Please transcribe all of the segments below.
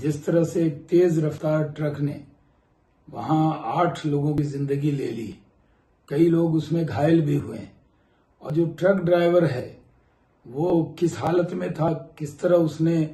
जिस तरह से एक तेज रफ्तार ट्रक ने वहां 8 लोगों की जिंदगी ले ली, कई लोग उसमें घायल भी हुए, और जो ट्रक ड्राइवर है वो किस हालत में था, किस तरह उसने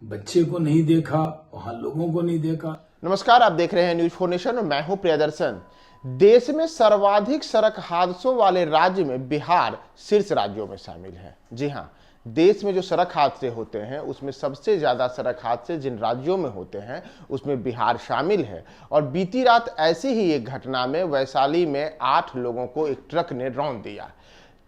बच्चे को नहीं देखा, वहां लोगों को नहीं देखा। नमस्कार, आप देख रहे हैं न्यूज 4 नेशन और मैं हूं प्रियदर्शन। देश में सर्वाधिक सड़क हादसों वाले राज्य में बिहार शीर्ष राज्यों में शामिल है। जी हां, देश में जो सड़क हादसे होते हैं उसमें सबसे ज्यादा सड़क हादसे जिन राज्यों में होते हैं उसमें बिहार शामिल है। और बीती रात ऐसी ही एक घटना में वैशाली में 8 लोगों को एक ट्रक ने रौंद दिया।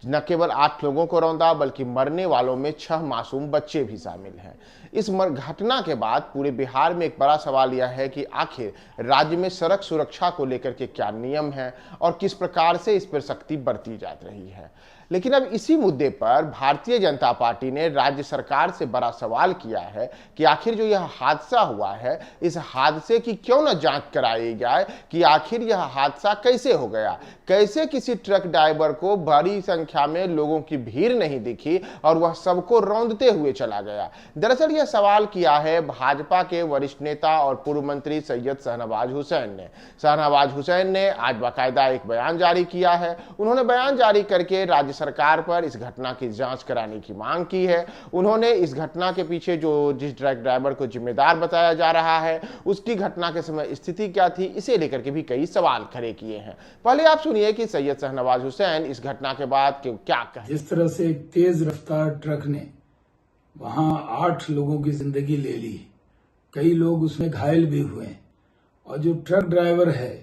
न केवल 8 लोगों को रौंदा बल्कि मरने वालों में 6 मासूम बच्चे भी शामिल हैं। इस घटना के बाद पूरे बिहार में एक बड़ा सवाल यह है कि आखिर राज्य में सड़क सुरक्षा को लेकर के क्या नियम हैं और किस प्रकार से इस पर सख्ती बरती जा रही है। लेकिन अब इसी मुद्दे पर भारतीय जनता पार्टी ने राज्य सरकार से बड़ा सवाल किया है कि आखिर जो यह हादसा हुआ है, इस हादसे की क्यों न जांच कराई जाए कि आखिर यह हादसा कैसे हो गया, कैसे किसी ट्रक ड्राइवर को बड़ी संख्या में लोगों की भीड़ नहीं दिखी और वह सबको रौंदते हुए चला गया। दरअसल यह सवाल किया है भाजपा के वरिष्ठ नेता और पूर्व मंत्री सैयद शाहनवाज हुसैन ने। शाहनवाज हुसैन ने आज बाकायदा एक बयान जारी किया है। उन्होंने बयान जारी करके राज्य सरकार पर इस घटना की जांच कराने की मांग की है। उन्होंने इस घटना के पीछे जिस ट्रक ड्राइवर को जिम्मेदार बताया जा रहा है उसकी घटना के समय स्थिति क्या थी, इसे लेकर के भी कई सवाल खड़े किए हैं। पहले आप सुनिए कि सैयद शाहनवाज हुसैन इस घटना के बाद क्या कहे। जिस तरह से एक तेज रफ्तार ट्रक ने वहां 8 लोगों की जिंदगी ले ली, कई लोग उसमें घायल भी हुए, और जो ट्रक ड्राइवर है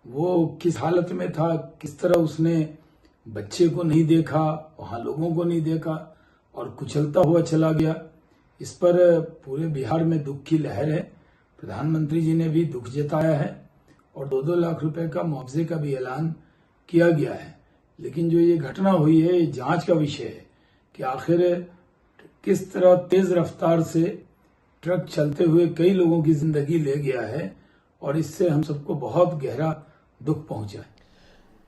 वो किस हालत में था, किस तरह उसने बच्चे को नहीं देखा, वहां लोगों को नहीं देखा और कुचलता हुआ चला गया। इस पर पूरे बिहार में दुख की लहर है। प्रधानमंत्री जी ने भी दुख जताया है और 2-2 लाख रुपए का मुआवजे का भी ऐलान किया गया है। लेकिन जो ये घटना हुई है, ये जांच का विषय है कि आखिर किस तरह तेज रफ्तार से ट्रक चलते हुए कई लोगों की जिंदगी ले गया है, और इससे हम सबको बहुत गहरा दुख पहुंचा है।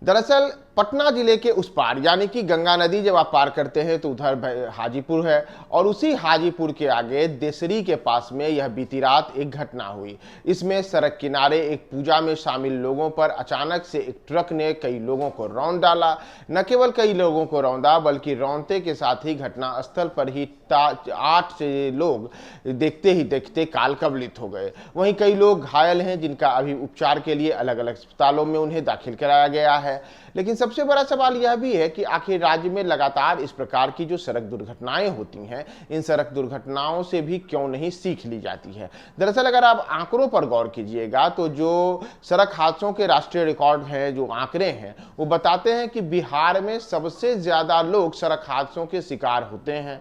दरअसल पटना जिले के उस पार यानी कि गंगा नदी जब आप पार करते हैं तो उधर हाजीपुर है, और उसी हाजीपुर के आगे देसरी के पास में यह बीती रात एक घटना हुई। इसमें सड़क किनारे एक पूजा में शामिल लोगों पर अचानक से एक ट्रक ने कई लोगों को रौंद डाला। न केवल कई लोगों को रौंदा बल्कि रौंदते के साथ ही घटना स्थल पर ही 8 से लोग देखते ही देखते काल कवलित हो गए। वहीं कई लोग घायल हैं जिनका अभी उपचार के लिए अलग अलग अस्पतालों में उन्हें दाखिल कराया गया है। लेकिन सबसे बड़ा सवाल यह भी है कि आखिर राज्य में लगातार इस प्रकार की जो सड़क दुर्घटनाएं होती हैं, इन सड़क दुर्घटनाओं से भी क्यों नहीं सीख ली जाती है। दरअसल अगर आप आंकड़ों पर गौर कीजिएगा तो जो सड़क हादसों के राष्ट्रीय रिकॉर्ड हैं, जो आंकड़े हैं, वो बताते हैं कि बिहार में सबसे ज्यादा लोग सड़क हादसों के शिकार होते हैं।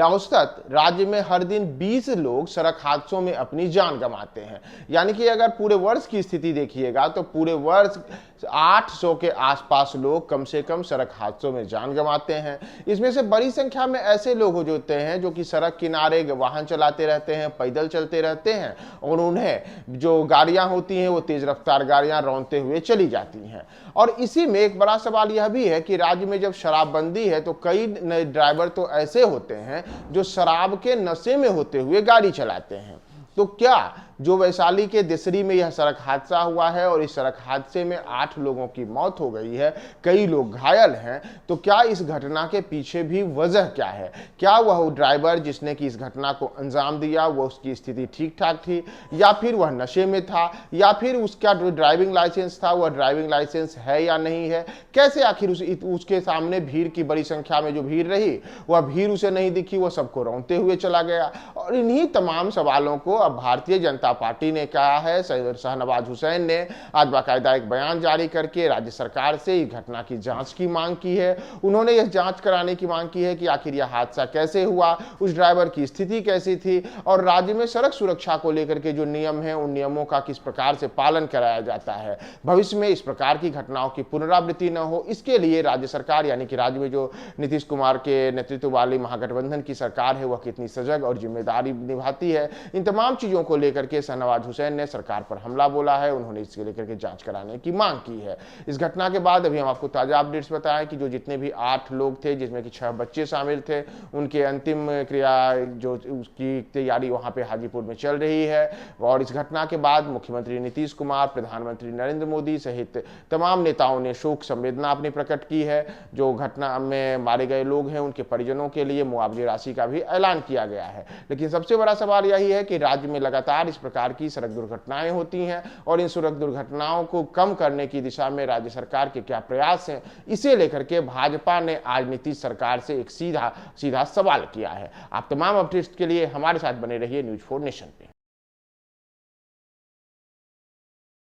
औसत राज्य में हर दिन 20 लोग सड़क हादसों में अपनी जान गंवाते हैं। यानी कि अगर पूरे वर्ष की स्थिति देखिएगा तो पूरे वर्ष 800 के आसपास लोग कम से कम सड़क हादसों में जान गंवाते हैं। इसमें से बड़ी संख्या में ऐसे लोग होते हैं जो कि सड़क किनारे वाहन चलाते रहते हैं, पैदल चलते रहते हैं, और उन्हें जो गाड़ियां होती हैं वो तेज रफ्तार गाड़ियां रौंदते हुए चली जाती हैं। और इसी में एक बड़ा सवाल यह भी है कि राज्य में जब शराबबंदी है तो कई नए ड्राइवर तो ऐसे होते हैं जो शराब के नशे में होते हुए गाड़ी चलाते हैं। तो क्या जो वैशाली के देसरी में यह सड़क हादसा हुआ है और इस सड़क हादसे में 8 लोगों की मौत हो गई है, कई लोग घायल हैं, तो क्या इस घटना के पीछे भी वजह क्या है? क्या वह ड्राइवर जिसने कि इस घटना को अंजाम दिया वो उसकी स्थिति ठीक ठाक थी, या फिर वह नशे में था, या फिर उसका जो ड्राइविंग लाइसेंस था वह ड्राइविंग लाइसेंस है या नहीं है? कैसे आखिर उसके सामने भीड़ की बड़ी संख्या में जो भीड़ रही वह भीड़ उसे नहीं दिखी, वह सबको रौंदते हुए चला गया? और इन्हीं तमाम सवालों को अब भारतीय जनता पार्टी ने कहा है। सैयद शाहनवाज हुसैन ने आज बाकायदा एक बयान जारी करके राज्य सरकार से इस घटना की जांच की मांग की है। उन्होंने यह जांच कराने की मांग की है कि आखिर यह हादसा कैसे हुआ, उस ड्राइवर की स्थिति कैसी थी, और राज्य में सड़क सुरक्षा को लेकर के जो नियम हैं उन नियमों का किस प्रकार से पालन कराया जाता है। भविष्य में इस प्रकार की घटनाओं की पुनरावृत्ति न हो, इसके लिए राज्य सरकार यानी कि राज्य में जो नीतीश कुमार के नेतृत्व वाली महागठबंधन की सरकार है वह कितनी सजग और जिम्मेदारी निभाती है, इन तमाम चीजों को लेकर के के शाहनवाज हुसैन ने सरकार पर हमला बोला है। उन्होंने इसके लेकर के जांच कराने की मांग की है। इस घटना के बाद अभी हम आपको ताजा अपडेट्स बताएं कि जो जितने भी 8 लोग थे, जिसमें कि 6 बच्चे शामिल थे, उनके अंतिम क्रिया जो उसकी तैयारी वहां पे हाजीपुर में चल रही है। और इस घटना के बाद मुख्यमंत्री नीतीश कुमार, प्रधानमंत्री नरेंद्र मोदी सहित तमाम नेताओं ने शोक संवेदना अपनी प्रकट की है। जो घटना में मारे गए लोग हैं उनके परिजनों के लिए मुआवजे राशि का भी ऐलान किया गया है। लेकिन सबसे बड़ा सवाल यही है कि राज्य में लगातार इस प्रकार की सड़क दुर्घटनाएं होती हैं और इन सड़क दुर्घटनाओं को कम करने की दिशा में राज्य सरकार के क्या प्रयास हैं, इसे लेकर के भाजपा ने आज नीतीश सरकार से एक सीधा सवाल किया है। आप तमाम अपडेट्स के लिए हमारे साथ बने रहिए न्यूज़ 4 नेशन पे।